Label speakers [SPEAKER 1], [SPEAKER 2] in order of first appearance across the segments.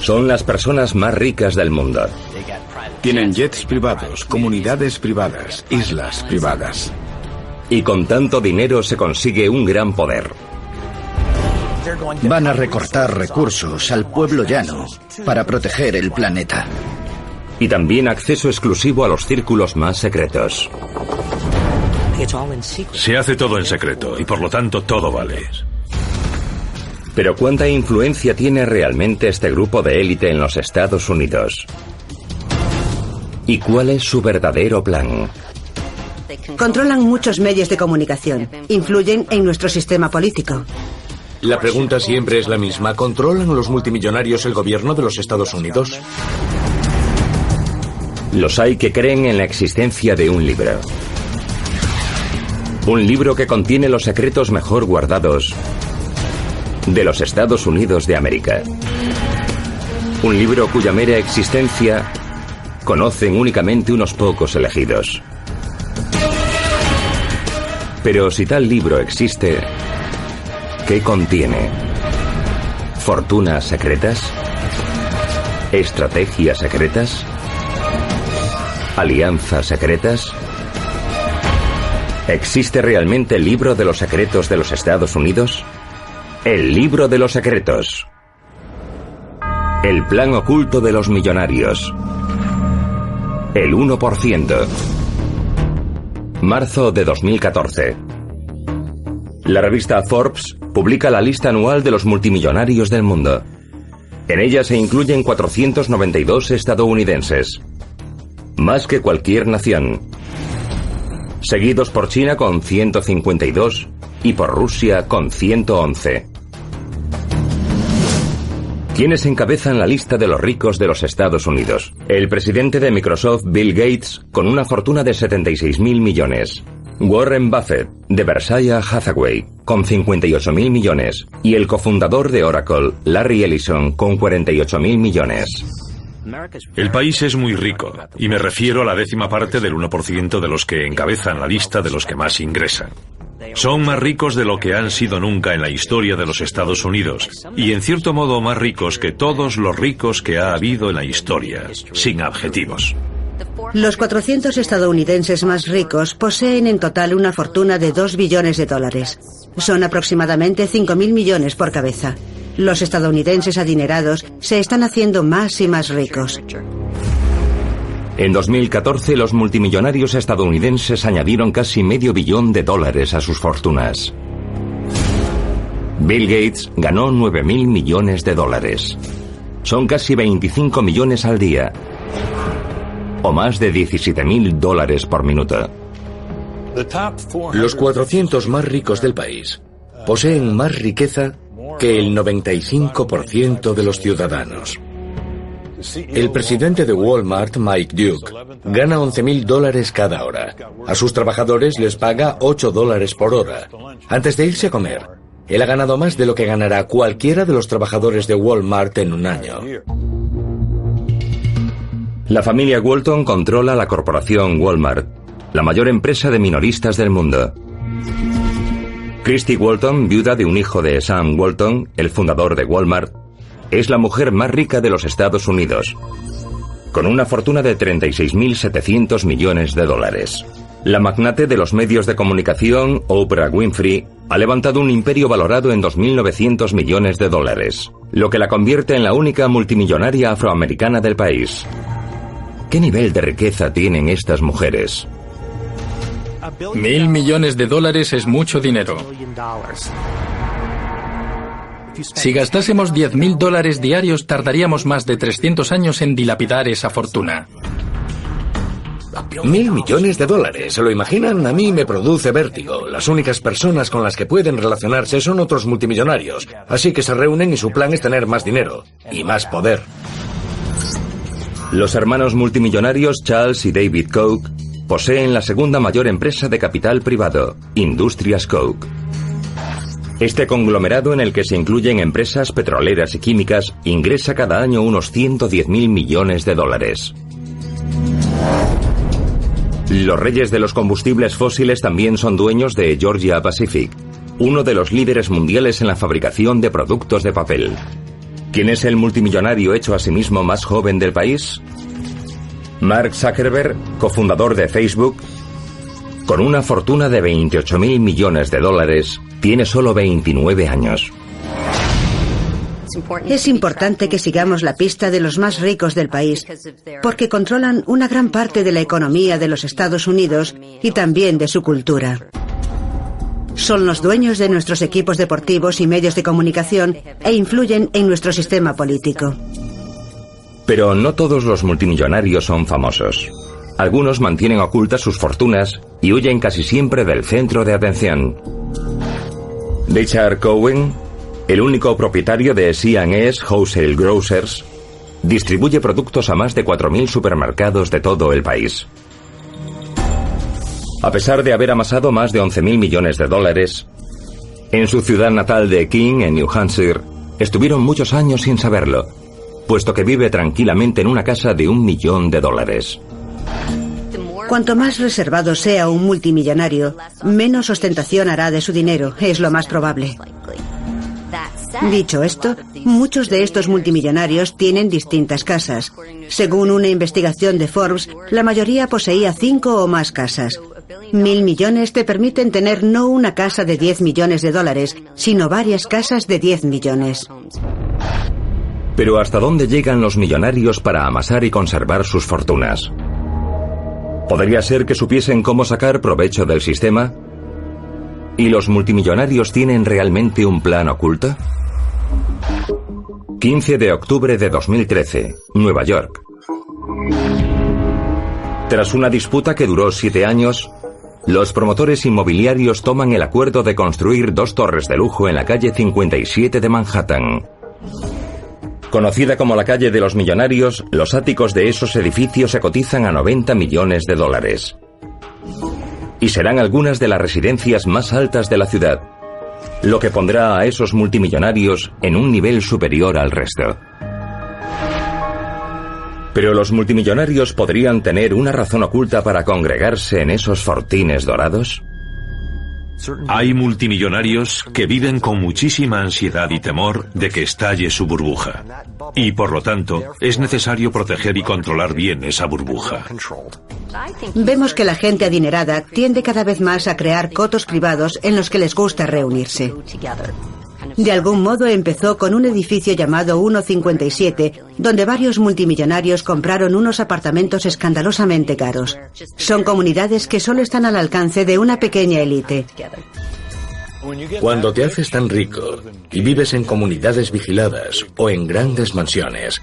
[SPEAKER 1] Son las personas más ricas del mundo.
[SPEAKER 2] Tienen jets privados, comunidades privadas, islas privadas.
[SPEAKER 1] Y con tanto dinero se consigue un gran poder.
[SPEAKER 3] Van a recortar recursos al pueblo llano para proteger el planeta.
[SPEAKER 1] Y también acceso exclusivo a los círculos más secretos.
[SPEAKER 4] Se hace todo en secreto y por lo tanto todo vale.
[SPEAKER 1] Pero ¿cuánta influencia tiene realmente este grupo de élite en los Estados Unidos? ¿Y cuál es su verdadero plan?
[SPEAKER 5] Controlan muchos medios de comunicación. Influyen en nuestro sistema político.
[SPEAKER 6] La pregunta siempre es la misma. ¿Controlan los multimillonarios el gobierno de los Estados Unidos?
[SPEAKER 1] Los hay que creen en la existencia de un libro. Un libro que contiene los secretos mejor guardados de los Estados Unidos de América. Un libro cuya mera existencia conocen únicamente unos pocos elegidos. Pero si tal libro existe, ¿qué contiene? ¿Fortunas secretas? ¿Estrategias secretas? ¿Alianzas secretas? ¿Existe realmente el libro de los secretos de los Estados Unidos? El libro de los secretos. El plan oculto de los millonarios. El 1%. Marzo de 2014. La revista Forbes publica la lista anual de los multimillonarios del mundo. En ella se incluyen 492 estadounidenses. Más que cualquier nación. Seguidos por China con 152 y por Rusia con 111. ¿Quiénes encabezan la lista de los ricos de los Estados Unidos? El presidente de Microsoft, Bill Gates, con una fortuna de 76.000 millones. Warren Buffett, de Berkshire Hathaway, con 58.000 millones. Y el cofundador de Oracle, Larry Ellison, con 48.000 millones.
[SPEAKER 4] El país es muy rico, y me refiero a la 10ª parte del 1% de los que encabezan la lista de los que más ingresan. Son más ricos de lo que han sido nunca en la historia de los Estados Unidos, y en cierto modo más ricos que todos los ricos que ha habido en la historia, sin adjetivos.
[SPEAKER 5] Los 400 estadounidenses más ricos poseen en total una fortuna de 2 billones de dólares. Son aproximadamente 5.000 millones por cabeza. Los estadounidenses adinerados se están haciendo más y más ricos.
[SPEAKER 1] En 2014, los multimillonarios estadounidenses añadieron casi $500 millones a sus fortunas. Bill Gates ganó 9.000 millones de dólares. Son casi 25 millones al día. O más de $17.000 por minuto.
[SPEAKER 6] Los 400 más ricos del país poseen más riqueza que el 95% de los ciudadanos. El presidente de Walmart, Mike Duke, gana $11.000 cada hora. A sus trabajadores les paga $8 por hora. Antes de irse a comer, él ha ganado más de lo que ganará cualquiera de los trabajadores de Walmart en un año.
[SPEAKER 1] La familia Walton controla la corporación Walmart, la mayor empresa de minoristas del mundo. Christy Walton, viuda de un hijo de Sam Walton, el fundador de Walmart, es la mujer más rica de los Estados Unidos, con una fortuna de 36.700 millones de dólares. La magnate de los medios de comunicación, Oprah Winfrey, ha levantado un imperio valorado en 2.900 millones de dólares, lo que la convierte en la única multimillonaria afroamericana del país. ¿Qué nivel de riqueza tienen estas mujeres?
[SPEAKER 7] $1.000 millones de dólares es mucho dinero. Si gastásemos $10.000 diarios, tardaríamos más de 300 años en dilapidar esa fortuna.
[SPEAKER 6] $1.000 millones, ¿se lo imaginan? A mí me produce vértigo. Las únicas personas con las que pueden relacionarse son otros multimillonarios, así que se reúnen y su plan es tener más dinero y más poder.
[SPEAKER 1] Los hermanos multimillonarios Charles y David Koch poseen la segunda mayor empresa de capital privado, Industrias Koch. Este conglomerado, en el que se incluyen empresas petroleras y químicas, ingresa cada año unos $110.000 millones de dólares. Los reyes de los combustibles fósiles también son dueños de Georgia Pacific, uno de los líderes mundiales en la fabricación de productos de papel. ¿Quién es el multimillonario hecho a sí mismo más joven del país? Mark Zuckerberg, cofundador de Facebook, con una fortuna de 28.000 millones de dólares, tiene solo 29 años.
[SPEAKER 5] Es importante que sigamos la pista de los más ricos del país, porque controlan una gran parte de la economía de los Estados Unidos y también de su cultura. Son los dueños de nuestros equipos deportivos y medios de comunicación e influyen en nuestro sistema político.
[SPEAKER 1] Pero no todos los multimillonarios son famosos. Algunos mantienen ocultas sus fortunas y huyen casi siempre del centro de atención. Richard Cohen, el único propietario de C&S Wholesale Grocers, distribuye productos a más de 4.000 supermercados de todo el país. A pesar de haber amasado más de 11.000 millones de dólares, en su ciudad natal de King, en New Hampshire, estuvieron muchos años sin saberlo, puesto que vive tranquilamente en una casa de $1 millón.
[SPEAKER 5] Cuanto más reservado sea un multimillonario, menos ostentación hará de su dinero, es lo más probable. Dicho esto, muchos de estos multimillonarios tienen distintas casas. Según una investigación de Forbes, la mayoría poseía 5 o más casas. 1.000 millones te permiten tener no una casa de $10 millones, sino varias casas de 10 millones.
[SPEAKER 1] Pero ¿hasta dónde llegan los millonarios para amasar y conservar sus fortunas? ¿Podría ser que supiesen cómo sacar provecho del sistema? ¿Y los multimillonarios tienen realmente un plan oculto? 15 de octubre de 2013, Nueva York. Tras una disputa que duró 7 años, los promotores inmobiliarios toman el acuerdo de construir 2 torres de lujo en la calle 57 de Manhattan. Conocida como la calle de los millonarios, los áticos de esos edificios se cotizan a $90 millones. Y serán algunas de las residencias más altas de la ciudad, lo que pondrá a esos multimillonarios en un nivel superior al resto. Pero los multimillonarios podrían tener una razón oculta para congregarse en esos fortines dorados.
[SPEAKER 4] Hay multimillonarios que viven con muchísima ansiedad y temor de que estalle su burbuja. Y por lo tanto, es necesario proteger y controlar bien esa burbuja.
[SPEAKER 5] Vemos que la gente adinerada tiende cada vez más a crear cotos privados en los que les gusta reunirse. De algún modo empezó con un edificio llamado 157, donde varios multimillonarios compraron unos apartamentos escandalosamente caros. Son comunidades que solo están al alcance de una pequeña élite.
[SPEAKER 6] Cuando te haces tan rico y vives en comunidades vigiladas o en grandes mansiones,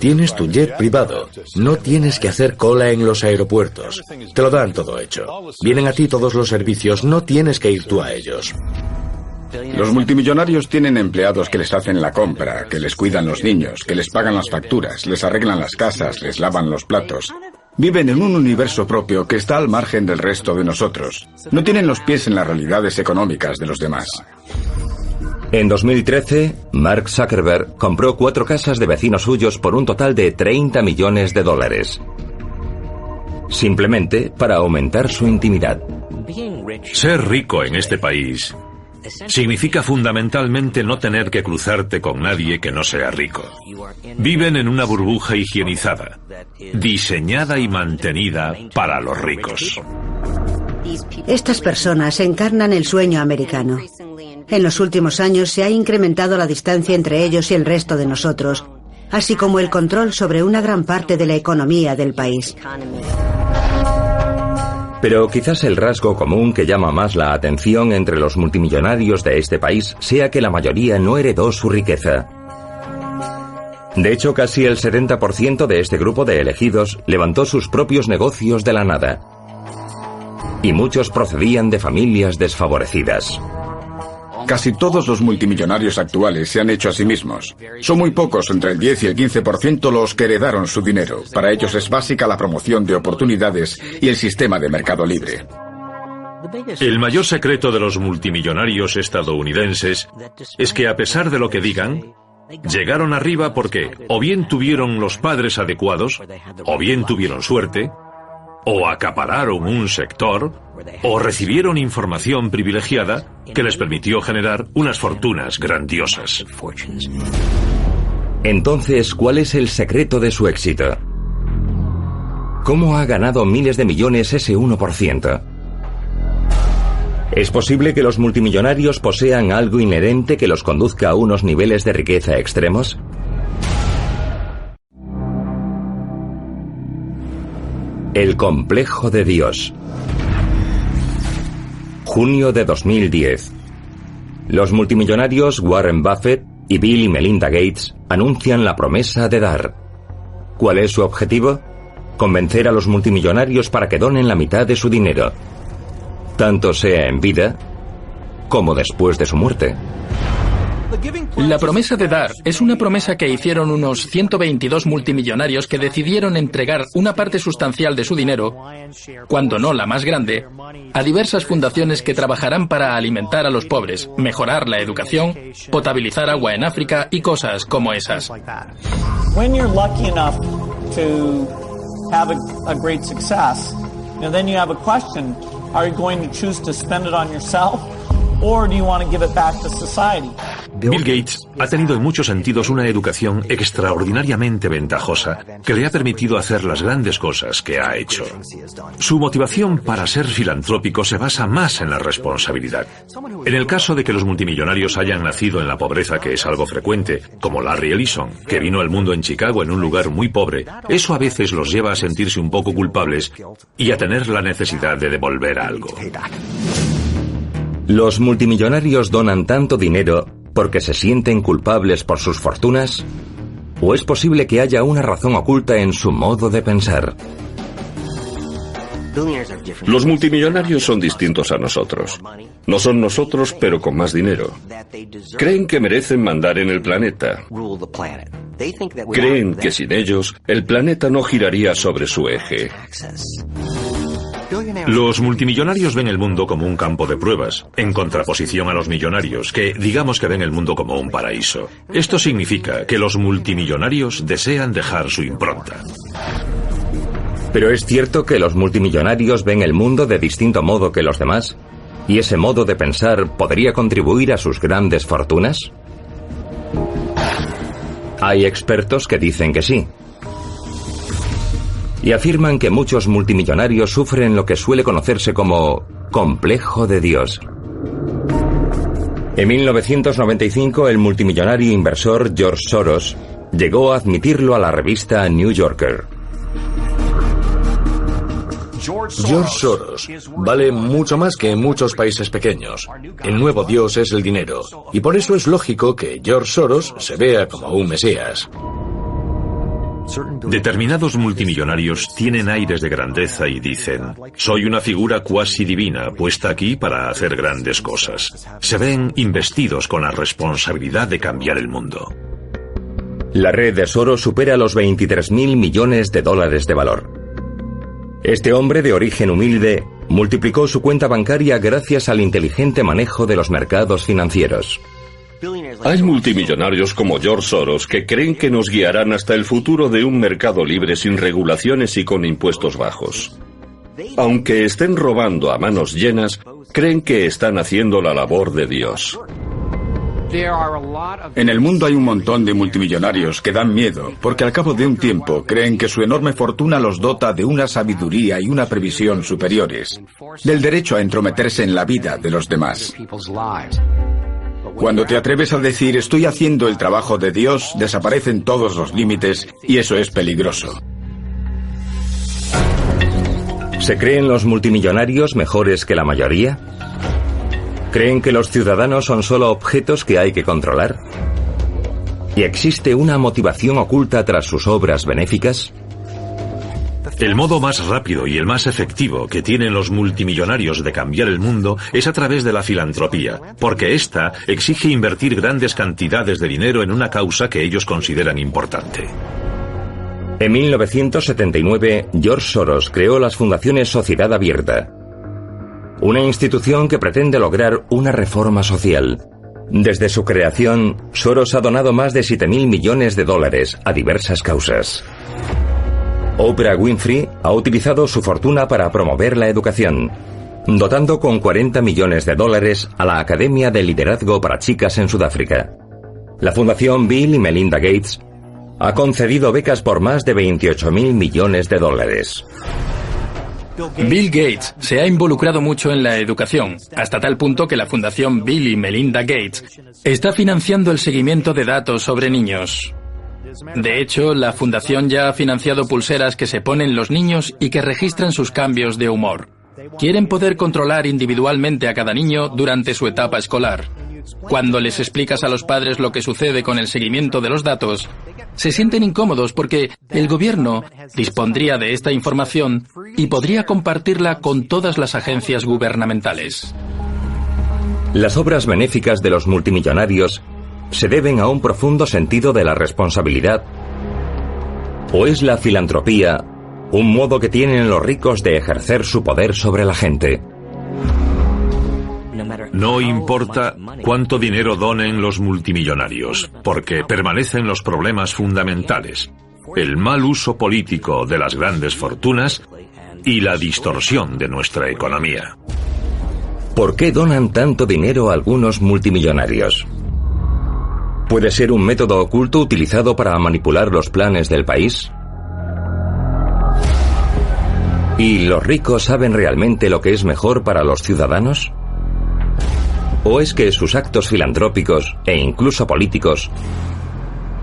[SPEAKER 6] tienes tu jet privado, no tienes que hacer cola en los aeropuertos. Te lo dan todo hecho. Vienen a ti todos los servicios, no tienes que ir tú a ellos.
[SPEAKER 2] Los multimillonarios tienen empleados que les hacen la compra, que les cuidan los niños, que les pagan las facturas, les arreglan las casas, les lavan los platos. Viven en un universo propio que está al margen del resto de nosotros. No tienen los pies en las realidades económicas de los demás.
[SPEAKER 1] En 2013, Mark Zuckerberg compró 4 casas de vecinos suyos por un total de $30 millones. Simplemente para aumentar su intimidad.
[SPEAKER 4] Ser rico en este país significa fundamentalmente no tener que cruzarte con nadie que no sea rico. Viven en una burbuja higienizada, diseñada y mantenida para los ricos.
[SPEAKER 5] Estas personas encarnan el sueño americano. En los últimos años se ha incrementado la distancia entre ellos y el resto de nosotros, así como el control sobre una gran parte de la economía del país.
[SPEAKER 1] Pero quizás el rasgo común que llama más la atención entre los multimillonarios de este país sea que la mayoría no heredó su riqueza. De hecho, casi el 70% de este grupo de elegidos levantó sus propios negocios de la nada. Y muchos procedían de familias desfavorecidas.
[SPEAKER 2] Casi todos los multimillonarios actuales se han hecho a sí mismos. Son muy pocos, entre el 10 y el 15%, los que heredaron su dinero. Para ellos es básica la promoción de oportunidades y el sistema de mercado libre.
[SPEAKER 4] El mayor secreto de los multimillonarios estadounidenses es que, a pesar de lo que digan, llegaron arriba porque o bien tuvieron los padres adecuados, o bien tuvieron suerte, o acapararon un sector, o recibieron información privilegiada que les permitió generar unas fortunas grandiosas.
[SPEAKER 1] Entonces, ¿cuál es el secreto de su éxito? ¿Cómo ha ganado miles de millones ese 1%? ¿Es posible que los multimillonarios posean algo inherente que los conduzca a unos niveles de riqueza extremos? El complejo de Dios. Junio de 2010. Los multimillonarios Warren Buffett y Bill y Melinda Gates anuncian la promesa de dar. ¿Cuál es su objetivo? Convencer a los multimillonarios para que donen la mitad de su dinero, tanto sea en vida como después de su muerte.
[SPEAKER 7] La promesa de dar es una promesa que hicieron unos 122 multimillonarios que decidieron entregar una parte sustancial de su dinero, cuando no la más grande, a diversas fundaciones que trabajarán para alimentar a los pobres, mejorar la educación, potabilizar agua en África y cosas como esas.
[SPEAKER 8] When you're lucky enough to have a great success, then you have a question: are you going to choose to spend it on yourself, or do you want to give it back to society?
[SPEAKER 4] Bill Gates ha tenido en muchos sentidos una educación extraordinariamente ventajosa que le ha permitido hacer las grandes cosas que ha hecho. Su motivación para ser filantrópico se basa más en la responsabilidad. En el caso de que los multimillonarios hayan nacido en la pobreza, que es algo frecuente, como Larry Ellison, que vino al mundo en Chicago en un lugar muy pobre, eso a veces los lleva a sentirse un poco culpables y a tener la necesidad de devolver algo.
[SPEAKER 1] ¿Los multimillonarios donan tanto dinero porque se sienten culpables por sus fortunas? ¿O es posible que haya una razón oculta en su modo de pensar?
[SPEAKER 9] Los multimillonarios son distintos a nosotros. No son nosotros, pero con más dinero. Creen que merecen mandar en el planeta. Creen que sin ellos, el planeta no giraría sobre su eje.
[SPEAKER 4] Los multimillonarios ven el mundo como un campo de pruebas, en contraposición a los millonarios, que digamos que ven el mundo como un paraíso. Esto significa que los multimillonarios desean dejar su impronta.
[SPEAKER 1] ¿Pero es cierto que los multimillonarios ven el mundo de distinto modo que los demás? ¿Y ese modo de pensar podría contribuir a sus grandes fortunas? Hay expertos que dicen que sí. Y afirman que muchos multimillonarios sufren lo que suele conocerse como complejo de Dios. En 1995, el multimillonario inversor George Soros llegó a admitirlo a la revista New Yorker.
[SPEAKER 6] George Soros vale mucho más que en muchos países pequeños. El nuevo Dios es el dinero, y por eso es lógico que George Soros se vea como un mesías.
[SPEAKER 4] Determinados multimillonarios tienen aires de grandeza y dicen: soy una figura cuasi divina puesta aquí para hacer grandes cosas. Se ven investidos con la responsabilidad de cambiar el mundo.
[SPEAKER 1] La red de Soros supera los 23.000 millones de dólares de valor. Este hombre de origen humilde multiplicó su cuenta bancaria gracias al inteligente manejo de los mercados financieros.
[SPEAKER 9] Hay multimillonarios como George Soros que creen que nos guiarán hasta el futuro de un mercado libre sin regulaciones y con impuestos bajos. Aunque estén robando a manos llenas, creen que están haciendo la labor de Dios.
[SPEAKER 2] En el mundo hay un montón de multimillonarios que dan miedo, porque al cabo de un tiempo creen que su enorme fortuna los dota de una sabiduría y una previsión superiores, del derecho a entrometerse en la vida de los demás. Cuando te atreves a decir estoy haciendo el trabajo de Dios, desaparecen todos los límites y eso es peligroso.
[SPEAKER 1] ¿Se creen los multimillonarios mejores que la mayoría? ¿Creen que los ciudadanos son solo objetos que hay que controlar? ¿Y existe una motivación oculta tras sus obras benéficas?
[SPEAKER 4] El modo más rápido y el más efectivo que tienen los multimillonarios de cambiar el mundo es a través de la filantropía, porque esta exige invertir grandes cantidades de dinero en una causa que ellos consideran importante.
[SPEAKER 1] En 1979, George Soros creó las fundaciones Sociedad Abierta, una institución que pretende lograr una reforma social. Desde su creación, Soros ha donado más de 7.000 millones de dólares a diversas causas. Oprah Winfrey ha utilizado su fortuna para promover la educación, dotando con 40 millones de dólares a la Academia de Liderazgo para Chicas en Sudáfrica. La Fundación Bill y Melinda Gates ha concedido becas por más de 28.000 millones de dólares.
[SPEAKER 7] Bill Gates se ha involucrado mucho en la educación, hasta tal punto que la Fundación Bill y Melinda Gates está financiando el seguimiento de datos sobre niños. De hecho, la fundación ya ha financiado pulseras que se ponen los niños y que registran sus cambios de humor. Quieren poder controlar individualmente a cada niño durante su etapa escolar. Cuando les explicas a los padres lo que sucede con el seguimiento de los datos, se sienten incómodos porque el gobierno dispondría de esta información y podría compartirla con todas las agencias gubernamentales.
[SPEAKER 1] Las obras benéficas de los multimillonarios se deben a un profundo sentido de la responsabilidad, ¿o es la filantropía un modo que tienen los ricos de ejercer su poder sobre la gente?
[SPEAKER 4] No importa cuánto dinero donen los multimillonarios, porque permanecen los problemas fundamentales: el mal uso político de las grandes fortunas y la distorsión de nuestra economía.
[SPEAKER 1] ¿Por qué donan tanto dinero a algunos multimillonarios? ¿Puede ser un método oculto utilizado para manipular los planes del país? ¿Y los ricos saben realmente lo que es mejor para los ciudadanos? ¿O es que sus actos filantrópicos e incluso políticos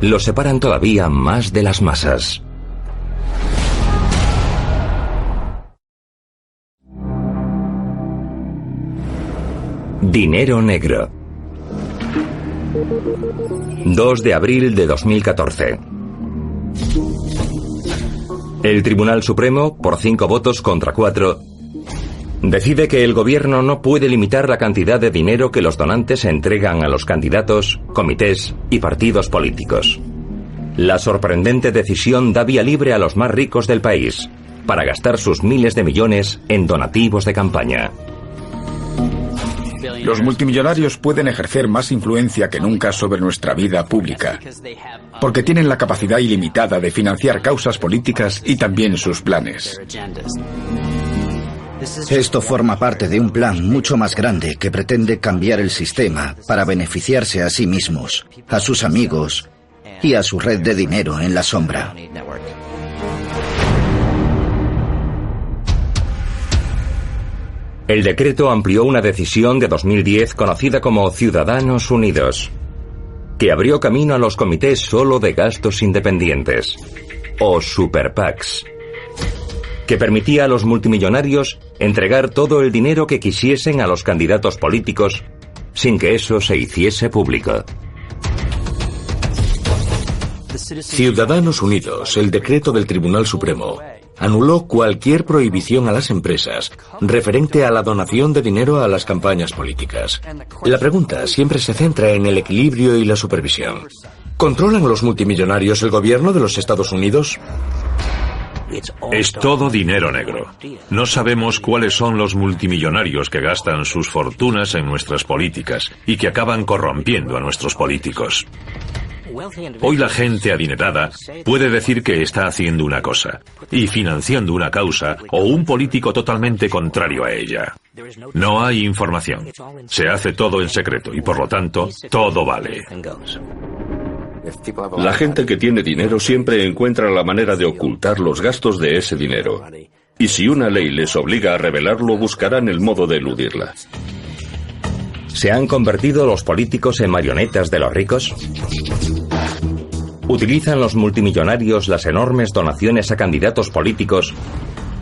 [SPEAKER 1] los separan todavía más de las masas? Dinero negro. 2 de abril de 2014. El Tribunal Supremo, por 5 votos contra 4, decide que el gobierno no puede limitar la cantidad de dinero que los donantes entregan a los candidatos, comités y partidos políticos. La sorprendente decisión da vía libre a los más ricos del país para gastar sus miles de millones en donativos de campaña.
[SPEAKER 2] Los multimillonarios pueden ejercer más influencia que nunca sobre nuestra vida pública, porque tienen la capacidad ilimitada de financiar causas políticas y también sus planes.
[SPEAKER 3] Esto forma parte de un plan mucho más grande que pretende cambiar el sistema para beneficiarse a sí mismos, a sus amigos y a su red de dinero en la sombra.
[SPEAKER 1] El decreto amplió una decisión de 2010 conocida como Ciudadanos Unidos, que abrió camino a los comités solo de gastos independientes, o Super PACs, que permitía a los multimillonarios entregar todo el dinero que quisiesen a los candidatos políticos sin que eso se hiciese público.
[SPEAKER 6] Ciudadanos Unidos, el decreto del Tribunal Supremo, anuló cualquier prohibición a las empresas referente a la donación de dinero a las campañas políticas. La pregunta siempre se centra en el equilibrio y la supervisión. ¿Controlan los multimillonarios el gobierno de los Estados Unidos?
[SPEAKER 4] Es todo dinero negro. No sabemos cuáles son los multimillonarios que gastan sus fortunas en nuestras políticas y que acaban corrompiendo a nuestros políticos. Hoy la gente adinerada puede decir que está haciendo una cosa y financiando una causa o un político totalmente contrario a ella. No hay información. Se hace todo en secreto y por lo tanto todo vale.
[SPEAKER 9] La gente que tiene dinero siempre encuentra la manera de ocultar los gastos de ese dinero. Y si una ley les obliga a revelarlo, buscarán el modo de eludirla.
[SPEAKER 1] ¿Se han convertido los políticos en marionetas de los ricos? ¿Utilizan los multimillonarios las enormes donaciones a candidatos políticos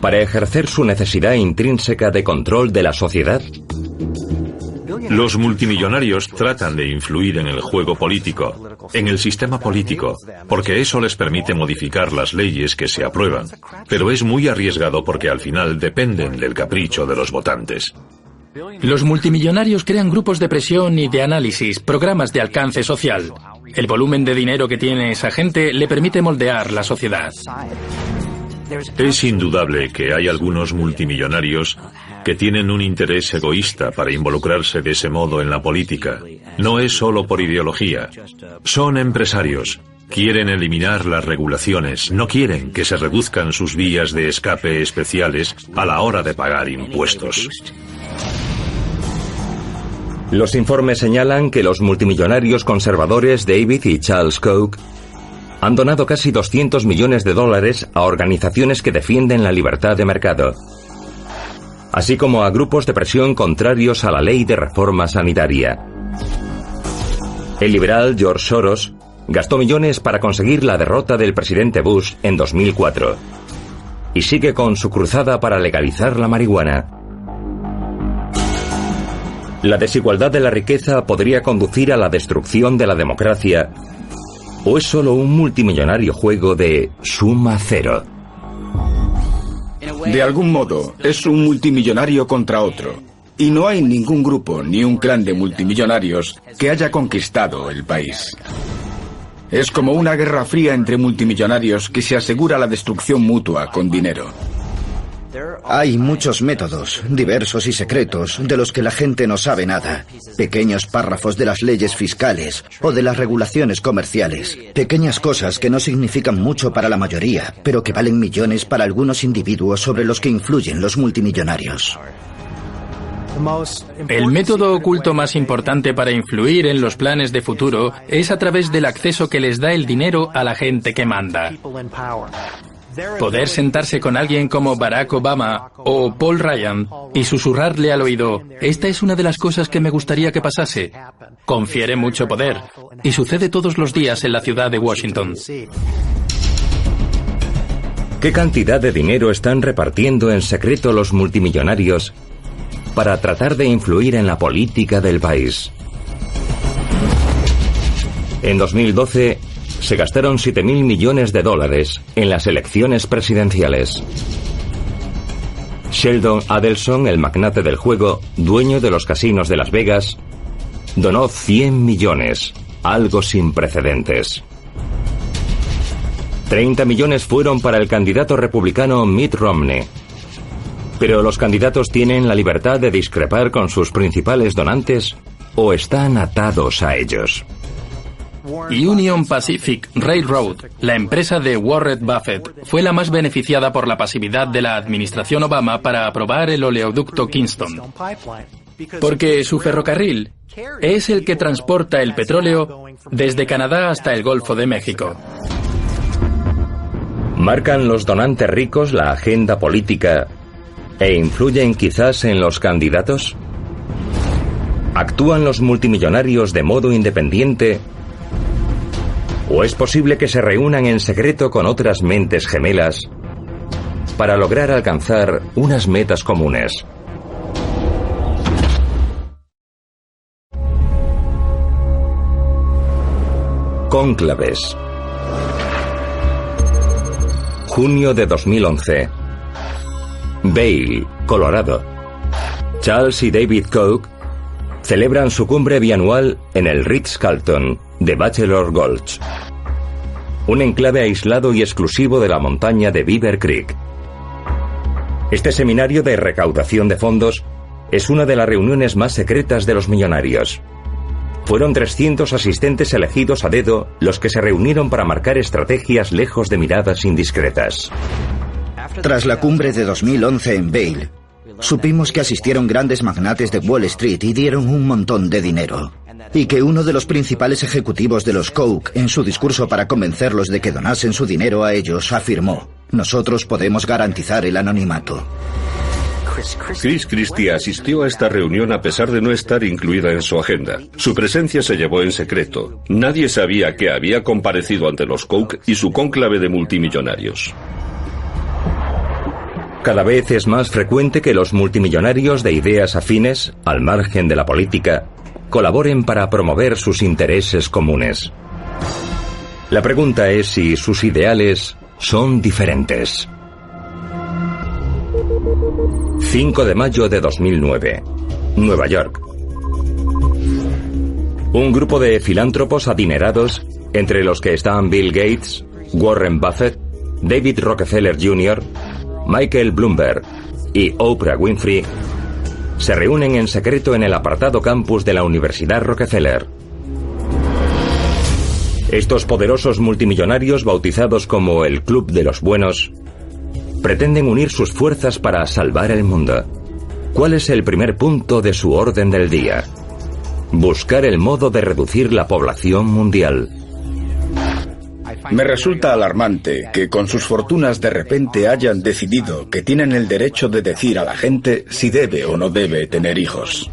[SPEAKER 1] para ejercer su necesidad intrínseca de control de la sociedad?
[SPEAKER 4] Los multimillonarios tratan de influir en el juego político, en el sistema político, porque eso les permite modificar las leyes que se aprueban. Pero es muy arriesgado porque al final dependen del capricho de los votantes.
[SPEAKER 7] Los multimillonarios crean grupos de presión y de análisis, programas de alcance social. El volumen de dinero que tiene esa gente le permite moldear la sociedad.
[SPEAKER 4] Es indudable que hay algunos multimillonarios que tienen un interés egoísta para involucrarse de ese modo en la política. No es solo por ideología. Son empresarios. Quieren eliminar las regulaciones. No quieren que se reduzcan sus vías de escape especiales a la hora de pagar impuestos.
[SPEAKER 1] Los informes señalan que los multimillonarios conservadores David y Charles Koch han donado casi 200 millones de dólares a organizaciones que defienden la libertad de mercado, así como a grupos de presión contrarios a la ley de reforma sanitaria. El liberal George Soros gastó millones para conseguir la derrota del presidente Bush en 2004 y sigue con su cruzada para legalizar la marihuana. La desigualdad de la riqueza podría conducir a la destrucción de la democracia, ¿o es solo un multimillonario juego de suma cero?
[SPEAKER 2] De algún modo, es un multimillonario contra otro. Y no hay ningún grupo ni un clan de multimillonarios que haya conquistado el país. Es como una guerra fría entre multimillonarios que se asegura la destrucción mutua con dinero.
[SPEAKER 3] Hay muchos métodos, diversos y secretos, de los que la gente no sabe nada. Pequeños párrafos de las leyes fiscales o de las regulaciones comerciales. Pequeñas cosas que no significan mucho para la mayoría, pero que valen millones para algunos individuos sobre los que influyen los multimillonarios.
[SPEAKER 7] El método oculto más importante para influir en los planes de futuro es a través del acceso que les da el dinero a la gente que manda. Poder sentarse con alguien como Barack Obama o Paul Ryan y susurrarle al oído: esta es una de las cosas que me gustaría que pasase. Confiere mucho poder, y sucede todos los días en la ciudad de Washington.
[SPEAKER 1] ¿Qué cantidad de dinero están repartiendo en secreto los multimillonarios para tratar de influir en la política del país? En 2012 se gastaron 7.000 millones de dólares en las elecciones presidenciales. Sheldon Adelson, el magnate del juego, dueño de los casinos de Las Vegas, donó 100 millones, algo sin precedentes. 30 millones fueron para el candidato republicano Mitt Romney. Pero los candidatos tienen la libertad de discrepar con sus principales donantes o están atados a ellos.
[SPEAKER 7] Union Pacific Railroad, la empresa de Warren Buffett, fue la más beneficiada por la pasividad de la administración Obama para aprobar el oleoducto Keystone. Porque su ferrocarril es el que transporta el petróleo desde Canadá hasta el Golfo de México.
[SPEAKER 1] ¿Marcan los donantes ricos la agenda política e influyen quizás en los candidatos? ¿Actúan los multimillonarios de modo independiente? ¿O es posible que se reúnan en secreto con otras mentes gemelas para lograr alcanzar unas metas comunes? Cónclaves. Junio de 2011. Vail, Colorado. Charles y David Koch celebran su cumbre bianual en el Ritz-Carlton de Bachelor Gulch, un enclave aislado y exclusivo de la montaña de Beaver Creek. Este seminario de recaudación de fondos es una de las reuniones más secretas de los millonarios. Fueron 300 asistentes elegidos a dedo los que se reunieron para marcar estrategias lejos de miradas indiscretas.
[SPEAKER 3] Tras la cumbre de 2011 en Vail, supimos que asistieron grandes magnates de Wall Street y dieron un montón de dinero. Y que uno de los principales ejecutivos de los Koch, en su discurso para convencerlos de que donasen su dinero a ellos, afirmó: nosotros podemos garantizar el anonimato.
[SPEAKER 9] Chris Christie asistió a esta reunión a pesar de no estar incluida en su agenda. Su presencia se llevó en secreto. Nadie sabía que había comparecido ante los Koch y su cónclave de multimillonarios.
[SPEAKER 1] Cada vez es más frecuente que los multimillonarios de ideas afines, al margen de la política, colaboren para promover sus intereses comunes. La pregunta es si sus ideales son diferentes. 5 de mayo de 2009, Nueva York. Un grupo de filántropos adinerados, entre los que están Bill Gates, Warren Buffett, David Rockefeller Jr., Michael Bloomberg y Oprah Winfrey, se reúnen en secreto en el apartado campus de la Universidad Rockefeller. Estos poderosos multimillonarios, bautizados como el Club de los Buenos, pretenden unir sus fuerzas para salvar el mundo. ¿Cuál es el primer punto de su orden del día? Buscar el modo de reducir la población mundial.
[SPEAKER 2] Me resulta alarmante que con sus fortunas de repente hayan decidido que tienen el derecho de decir a la gente si debe o no debe tener hijos.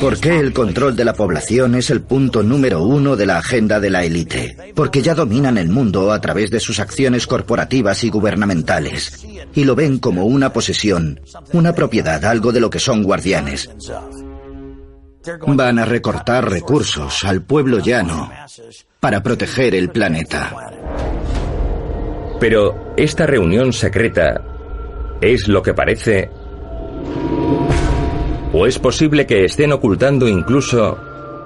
[SPEAKER 3] ¿Por qué el control de la población es el punto número 1 de la agenda de la élite? Porque ya dominan el mundo a través de sus acciones corporativas y gubernamentales, y lo ven como una posesión, una propiedad, algo de lo que son guardianes. Van a recortar recursos al pueblo llano para proteger el planeta.
[SPEAKER 1] Pero esta reunión secreta es lo que parece, ¿o es posible que estén ocultando incluso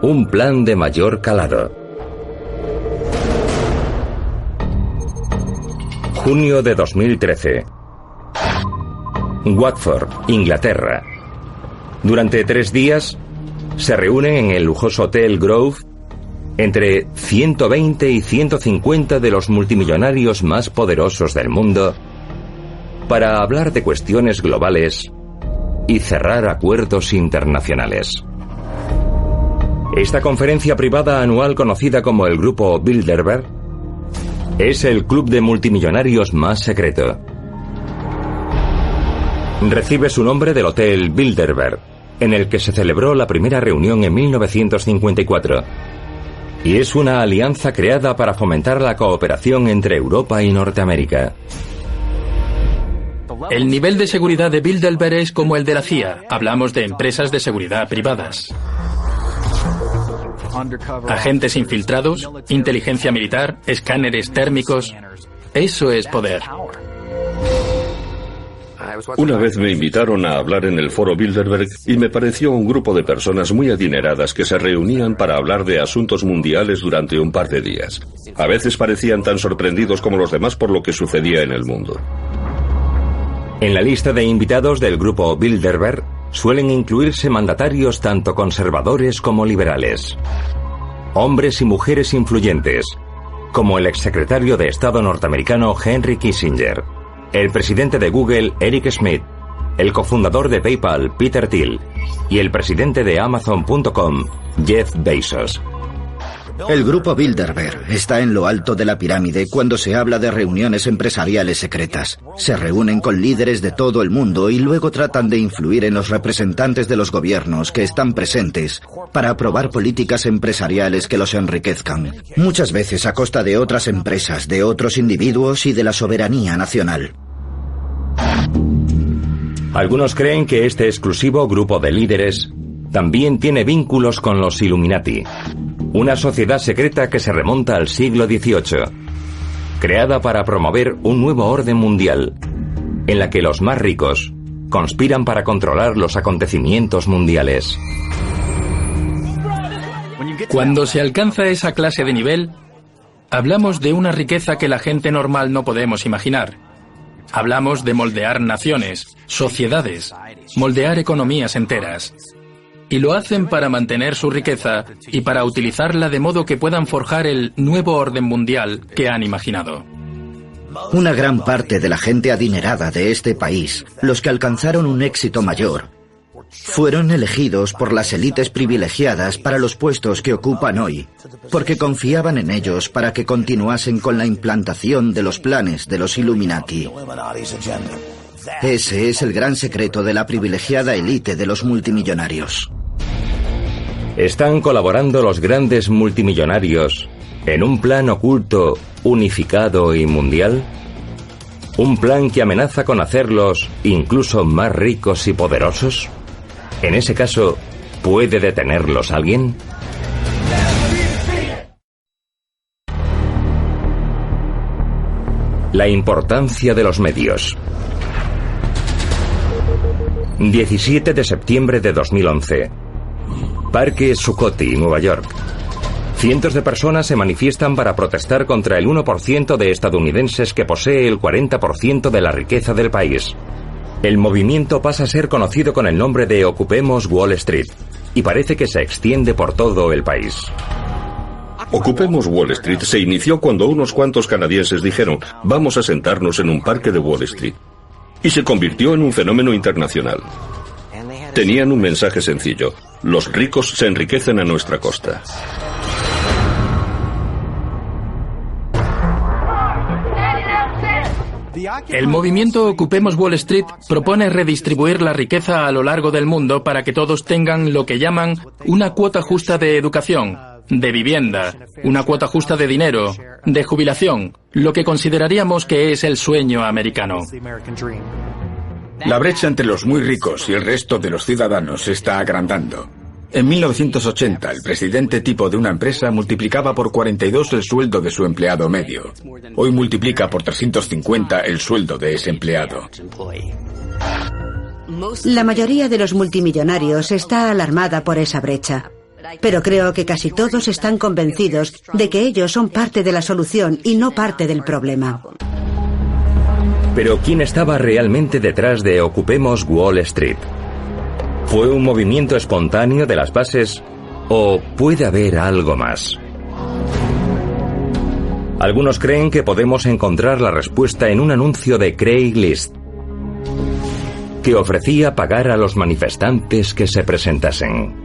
[SPEAKER 1] un plan de mayor calado? Junio de 2013. Watford, Inglaterra. Durante 3 días se reúnen en el lujoso Hotel Grove entre 120 y 150 de los multimillonarios más poderosos del mundo para hablar de cuestiones globales y cerrar acuerdos internacionales. Esta conferencia privada anual, conocida como el Grupo Bilderberg, es el club de multimillonarios más secreto. Recibe su nombre del Hotel Bilderberg, en el que se celebró la primera reunión en 1954, y es una alianza creada para fomentar la cooperación entre Europa y Norteamérica.
[SPEAKER 7] El nivel de seguridad de Bilderberg es como el de la CIA. Hablamos de empresas de seguridad privadas. Agentes infiltrados, inteligencia militar, escáneres térmicos. Eso es poder.
[SPEAKER 9] Una vez me invitaron a hablar en el foro Bilderberg y me pareció un grupo de personas muy adineradas que se reunían para hablar de asuntos mundiales durante un par de días. A veces parecían tan sorprendidos como los demás por lo que sucedía en el mundo.
[SPEAKER 1] En la lista de invitados del grupo Bilderberg suelen incluirse mandatarios tanto conservadores como liberales, hombres y mujeres influyentes, como el exsecretario de Estado norteamericano Henry Kissinger, el presidente de Google Eric Schmidt, el cofundador de PayPal Peter Thiel y el presidente de Amazon.com Jeff Bezos.
[SPEAKER 3] El grupo Bilderberg está en lo alto de la pirámide cuando se habla de reuniones empresariales secretas. Se reúnen con líderes de todo el mundo y luego tratan de influir en los representantes de los gobiernos que están presentes para aprobar políticas empresariales que los enriquezcan, muchas veces a costa de otras empresas, de otros individuos y de la soberanía nacional.
[SPEAKER 1] Algunos creen que este exclusivo grupo de líderes también tiene vínculos con los Illuminati, una sociedad secreta que se remonta al siglo XVIII, creada para promover un nuevo orden mundial, en la que los más ricos conspiran para controlar los acontecimientos mundiales.
[SPEAKER 7] Cuando se alcanza esa clase de nivel, hablamos de una riqueza que la gente normal no podemos imaginar. Hablamos de moldear naciones, sociedades, moldear economías enteras. Y lo hacen para mantener su riqueza y para utilizarla de modo que puedan forjar el nuevo orden mundial que han imaginado.
[SPEAKER 3] Una gran parte de la gente adinerada de este país, los que alcanzaron un éxito mayor, fueron elegidos por las élites privilegiadas para los puestos que ocupan hoy, porque confiaban en ellos para que continuasen con la implantación de los planes de los Illuminati. Ese es el gran secreto de la privilegiada élite de los multimillonarios.
[SPEAKER 1] ¿Están colaborando los grandes multimillonarios en un plan oculto, unificado y mundial? ¿Un plan que amenaza con hacerlos incluso más ricos y poderosos? En ese caso, ¿puede detenerlos alguien? La importancia de los medios. 17 de septiembre de 2011. Parque Zuccotti, Nueva York. Cientos de personas se manifiestan para protestar contra el 1% de estadounidenses que posee el 40% de la riqueza del país. El movimiento pasa a ser conocido con el nombre de Ocupemos Wall Street y parece que se extiende por todo el país.
[SPEAKER 9] Ocupemos Wall Street se inició cuando unos cuantos canadienses dijeron: vamos a sentarnos en un parque de Wall Street. Y se convirtió en un fenómeno internacional. Tenían un mensaje sencillo: los ricos se enriquecen a nuestra costa.
[SPEAKER 7] El movimiento Ocupemos Wall Street propone redistribuir la riqueza a lo largo del mundo para que todos tengan lo que llaman una cuota justa de educación, de vivienda, una cuota justa de dinero, de jubilación, lo que consideraríamos que es el sueño americano.
[SPEAKER 2] La brecha entre los muy ricos y el resto de los ciudadanos se está agrandando. En 1980, el presidente tipo de una empresa multiplicaba por 42 el sueldo de su empleado medio. Hoy multiplica por 350 el sueldo de ese empleado.
[SPEAKER 5] La mayoría de los multimillonarios está alarmada por esa brecha. Pero creo que casi todos están convencidos de que ellos son parte de la solución y no parte del problema.
[SPEAKER 1] Pero ¿quién estaba realmente detrás de Ocupemos Wall Street? ¿Fue un movimiento espontáneo de las bases o puede haber algo más? Algunos creen que podemos encontrar la respuesta en un anuncio de Craigslist, que ofrecía pagar a los manifestantes que se presentasen.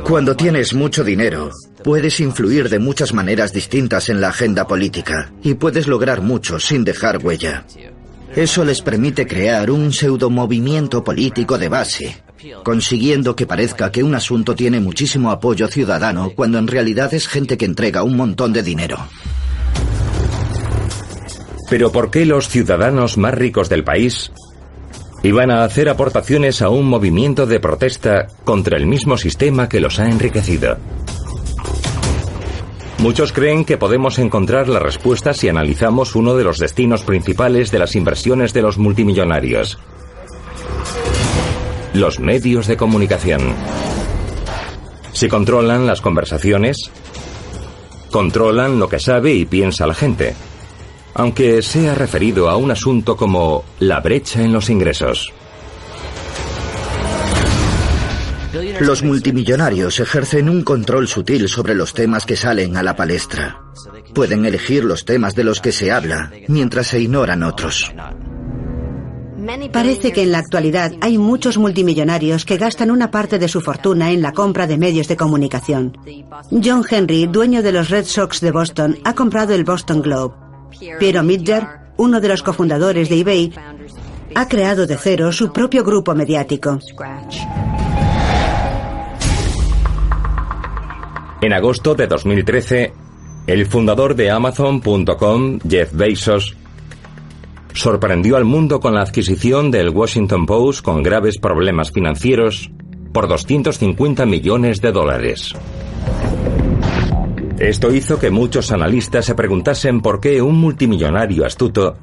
[SPEAKER 3] Cuando tienes mucho dinero, puedes influir de muchas maneras distintas en la agenda política y puedes lograr mucho sin dejar huella. Eso les permite crear un pseudomovimiento político de base, consiguiendo que parezca que un asunto tiene muchísimo apoyo ciudadano cuando en realidad es gente que entrega un montón de dinero.
[SPEAKER 1] Pero ¿por qué los ciudadanos más ricos del país iban a hacer aportaciones a un movimiento de protesta contra el mismo sistema que los ha enriquecido? Muchos creen que podemos encontrar la respuesta si analizamos uno de los destinos principales de las inversiones de los multimillonarios: los medios de comunicación. Si controlan las conversaciones, controlan lo que sabe y piensa la gente, aunque sea referido a un asunto como la brecha en los ingresos.
[SPEAKER 3] Los multimillonarios ejercen un control sutil sobre los temas que salen a la palestra. Pueden elegir los temas de los que se habla, mientras se ignoran otros.
[SPEAKER 5] Parece que en la actualidad hay muchos multimillonarios que gastan una parte de su fortuna en la compra de medios de comunicación. John Henry, dueño de los Red Sox de Boston, ha comprado el Boston Globe. Piero Midler, uno de los cofundadores de eBay, ha creado de cero su propio grupo mediático.
[SPEAKER 1] En agosto de 2013, el fundador de Amazon.com, Jeff Bezos, sorprendió al mundo con la adquisición del Washington Post con graves problemas financieros por $250 millones. Esto hizo que muchos analistas se preguntasen por qué un multimillonario astuto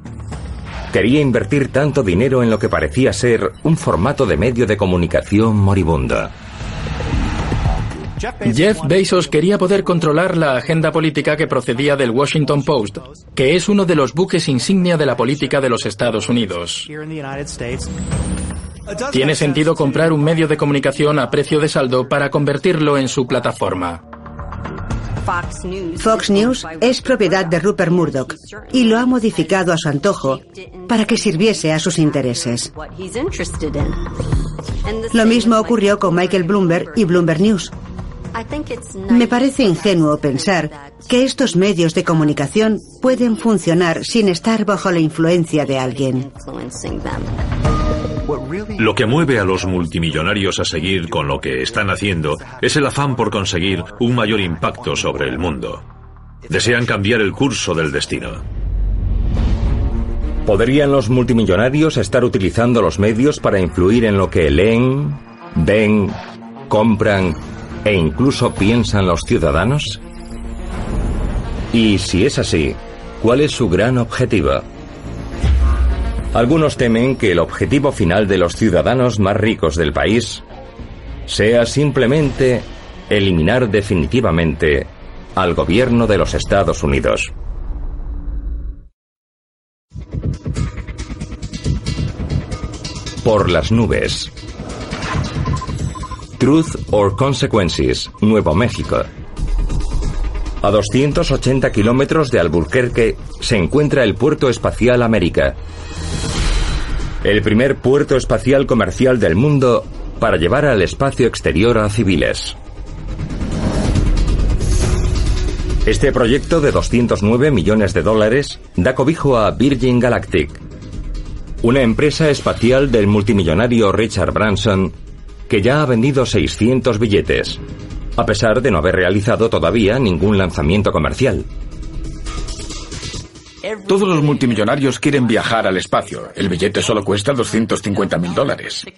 [SPEAKER 1] quería invertir tanto dinero en lo que parecía ser un formato de medio de comunicación moribundo.
[SPEAKER 7] Jeff Bezos quería poder controlar la agenda política que procedía del Washington Post, que es uno de los buques insignia de la política de los Estados Unidos. Tiene sentido comprar un medio de comunicación a precio de saldo para convertirlo en su plataforma.
[SPEAKER 5] Fox News es propiedad de Rupert Murdoch y lo ha modificado a su antojo para que sirviese a sus intereses. Lo mismo ocurrió con Michael Bloomberg y Bloomberg News. Me parece ingenuo pensar que estos medios de comunicación pueden funcionar sin estar bajo la influencia de alguien.
[SPEAKER 4] Lo que mueve a los multimillonarios a seguir con lo que están haciendo es el afán por conseguir un mayor impacto sobre el mundo. Desean cambiar el curso del destino.
[SPEAKER 1] ¿Podrían los multimillonarios estar utilizando los medios para influir en lo que leen, ven, compran e incluso piensan los ciudadanos? Y si es así, ¿cuál es su gran objetivo? Algunos temen que el objetivo final de los ciudadanos más ricos del país sea simplemente eliminar definitivamente al gobierno de los Estados Unidos. Por las nubes. Truth or Consequences, Nuevo México. A 280 kilómetros de Albuquerque se encuentra el Puerto Espacial América, el primer puerto espacial comercial del mundo para llevar al espacio exterior a civiles. Este proyecto de 209 millones de dólares da cobijo a Virgin Galactic, una empresa espacial del multimillonario Richard Branson que ya ha vendido 600 billetes, a pesar de no haber realizado todavía ningún lanzamiento comercial.
[SPEAKER 2] Todos los multimillonarios quieren viajar al espacio. El billete solo cuesta $250.000.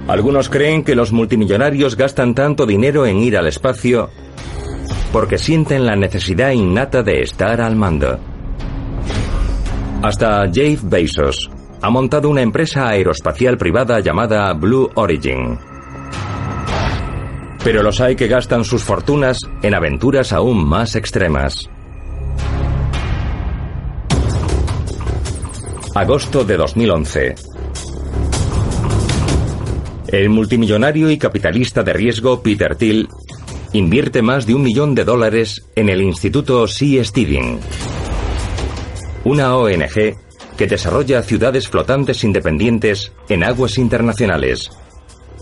[SPEAKER 1] Algunos creen que los multimillonarios gastan tanto dinero en ir al espacio porque sienten la necesidad innata de estar al mando. Hasta Jeff Bezos ha montado una empresa aeroespacial privada llamada Blue Origin. Pero los hay que gastan sus fortunas en aventuras aún más extremas. Agosto de 2011. El multimillonario y capitalista de riesgo Peter Thiel invierte más de $1 millón en el Instituto Seasteading, una ONG que desarrolla ciudades flotantes independientes en aguas internacionales,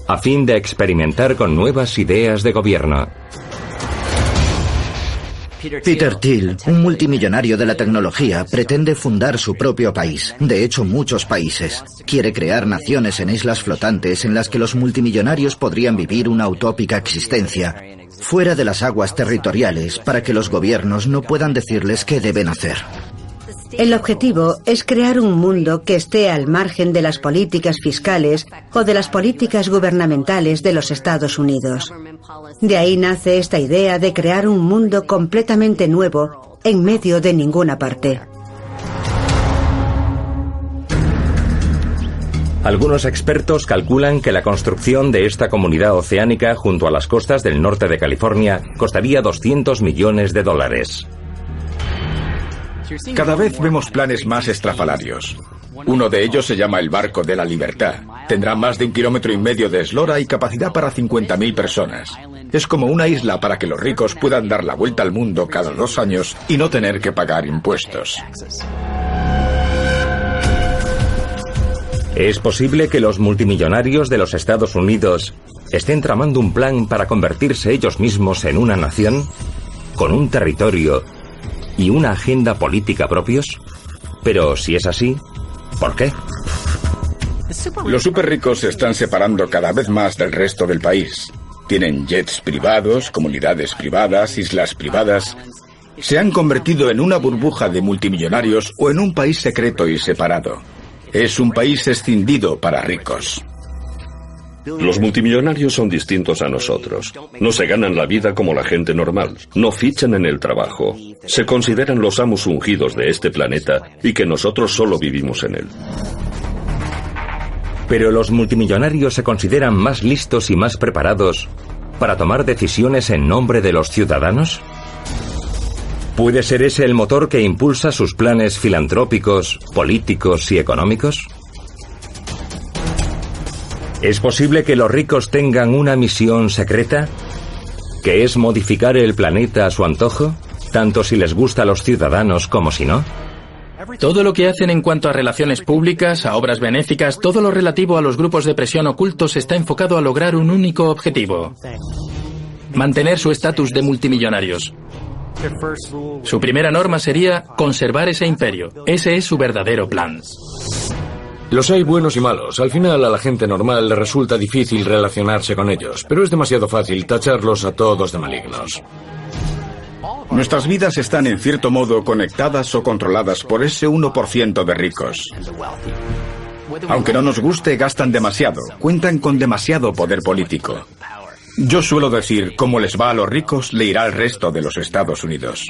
[SPEAKER 1] a fin de experimentar con nuevas ideas de gobierno.
[SPEAKER 3] Peter Thiel, un multimillonario de la tecnología, pretende fundar su propio país. De hecho, muchos países. Quiere crear naciones en islas flotantes en las que los multimillonarios podrían vivir una utópica existencia, fuera de las aguas territoriales, para que los gobiernos no puedan decirles qué deben hacer.
[SPEAKER 5] El objetivo es crear un mundo que esté al margen de las políticas fiscales o de las políticas gubernamentales de los Estados Unidos. De ahí nace esta idea de crear un mundo completamente nuevo en medio de ninguna parte.
[SPEAKER 1] Algunos expertos calculan que la construcción de esta comunidad oceánica junto a las costas del norte de California costaría $200 millones.
[SPEAKER 2] Cada vez vemos planes más estrafalarios. Uno de ellos se llama el Barco de la Libertad. Tendrá más de 1,5 kilómetros de eslora y capacidad para 50.000 personas. Es como una isla para que los ricos puedan dar la vuelta al mundo cada 2 años y no tener que pagar impuestos.
[SPEAKER 1] ¿Es posible que los multimillonarios de los Estados Unidos estén tramando un plan para convertirse ellos mismos en una nación, con un territorio y una agenda política propios? Pero si es así, ¿por qué?
[SPEAKER 2] Los superricos se están separando cada vez más del resto del país. Tienen jets privados, comunidades privadas, islas privadas. Se han convertido en una burbuja de multimillonarios o en un país secreto y separado. Es un país escindido para ricos.
[SPEAKER 9] Los multimillonarios son distintos a nosotros. No se ganan la vida como la gente normal. No fichan en el trabajo. Se consideran los amos ungidos de este planeta y que nosotros solo vivimos en él.
[SPEAKER 1] Pero los multimillonarios se consideran más listos y más preparados para tomar decisiones en nombre de los ciudadanos. ¿Puede ser ese el motor que impulsa sus planes filantrópicos, políticos y económicos? ¿Es posible que los ricos tengan una misión secreta? ¿Que es modificar el planeta a su antojo, tanto si les gusta a los ciudadanos como si no?
[SPEAKER 7] Todo lo que hacen en cuanto a relaciones públicas, a obras benéficas, todo lo relativo a los grupos de presión ocultos está enfocado a lograr un único objetivo: mantener su estatus de multimillonarios. Su primera norma sería conservar ese imperio. Ese es su verdadero plan.
[SPEAKER 6] Los hay buenos y malos. Al final a la gente normal le resulta difícil relacionarse con ellos, pero es demasiado fácil tacharlos a todos de malignos.
[SPEAKER 2] Nuestras vidas están en cierto modo conectadas o controladas por ese 1% de ricos. Aunque no nos guste, gastan demasiado, cuentan con demasiado poder político. Yo suelo decir, como les va a los ricos, le irá al resto de los Estados Unidos.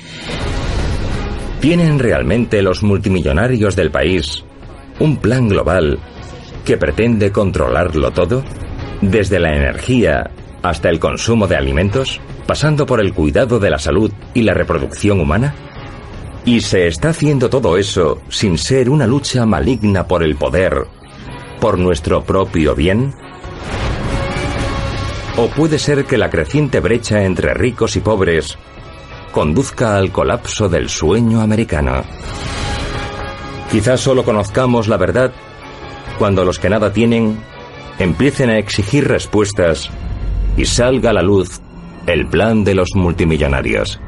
[SPEAKER 1] ¿Tienen realmente los multimillonarios del país un plan global que pretende controlarlo todo? Desde la energía hasta el consumo de alimentos, pasando por el cuidado de la salud y la reproducción humana. ¿Y se está haciendo todo eso sin ser una lucha maligna por el poder, por nuestro propio bien? ¿O puede ser que la creciente brecha entre ricos y pobres conduzca al colapso del sueño americano? Quizás solo conozcamos la verdad cuando los que nada tienen empiecen a exigir respuestas y salga a la luz El plan de los multimillonarios.